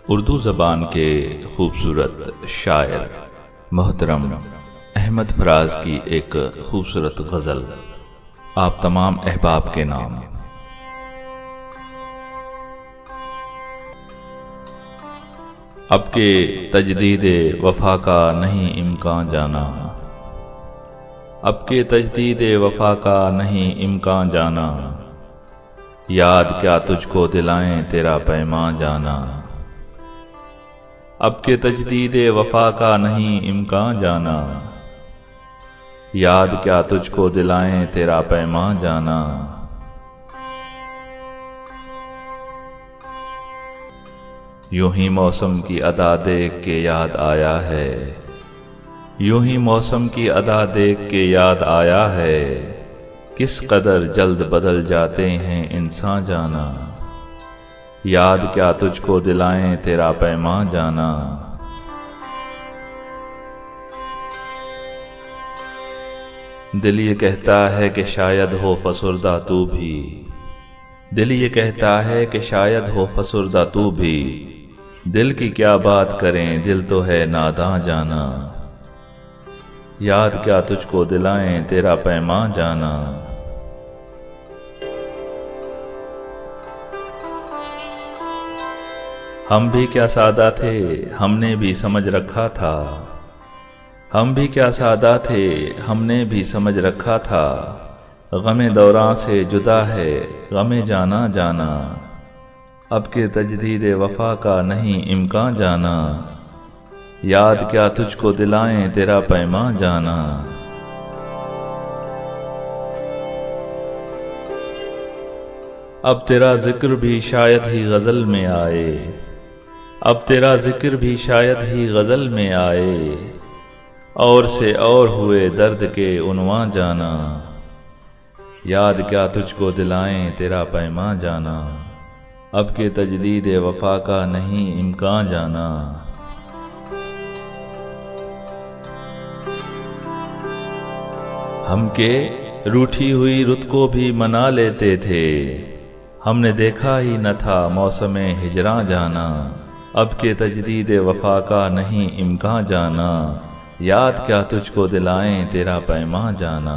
उर्दू ज़बान के खूबसूरत शायर मोहतरम अहमद फराज की एक खूबसूरत गज़ल आप तमाम अहबाब के नाम। अब के तजदीद वफ़ा का नहीं इम्कान जाना, अब के तजदीद वफ़ा का नहीं इम्कान जाना, याद क्या तुझको दिलाएं तेरा पैमान जाना। अब के तजदीद वफ़ा का नहीं इम्कान जाना, याद क्या तुझको दिलाएं तेरा पैमान जाना। यूं ही मौसम की अदा देख के याद आया है, यूं ही मौसम की अदा देख के याद आया है, किस कदर जल्द बदल जाते हैं इंसान जाना। याद क्या तुझको दिलाएं तेरा पैमान जाना। दिल ये कहता है कि शायद हो फसुर्दा तू भी, दिल ये कहता है कि शायद हो फसुर्दा तू भी, दिल की क्या बात करें दिल तो है नादां जाना। याद क्या तुझको दिलाएं तेरा पैमान जाना। हम भी क्या सादा थे हमने भी समझ रखा था, हम भी क्या सादा थे हमने भी समझ रखा था, गमे दौरां से जुदा है गमे जाना जाना। अब के तजदीद वफ़ा का नहीं इम्कान जाना, याद क्या तुझको दिलाएं तेरा पैमान जाना। अब तेरा जिक्र भी शायद ही गज़ल में आए, अब तेरा जिक्र भी शायद ही गज़ल में आए, और से और हुए दर्द के उन्वान जाना। याद क्या तुझको दिलाएं तेरा पैमान जाना, अब के तजदीद वफ़ा का नहीं इम्कान जाना। हम के रूठी हुई रुत को भी मना लेते थे, हमने देखा ही न था मौसम हिजरां जाना। अब के तजदीद वफ़ा का नहीं इम्कान जाना, याद क्या तुझको दिलाएं तेरा पैमान जाना।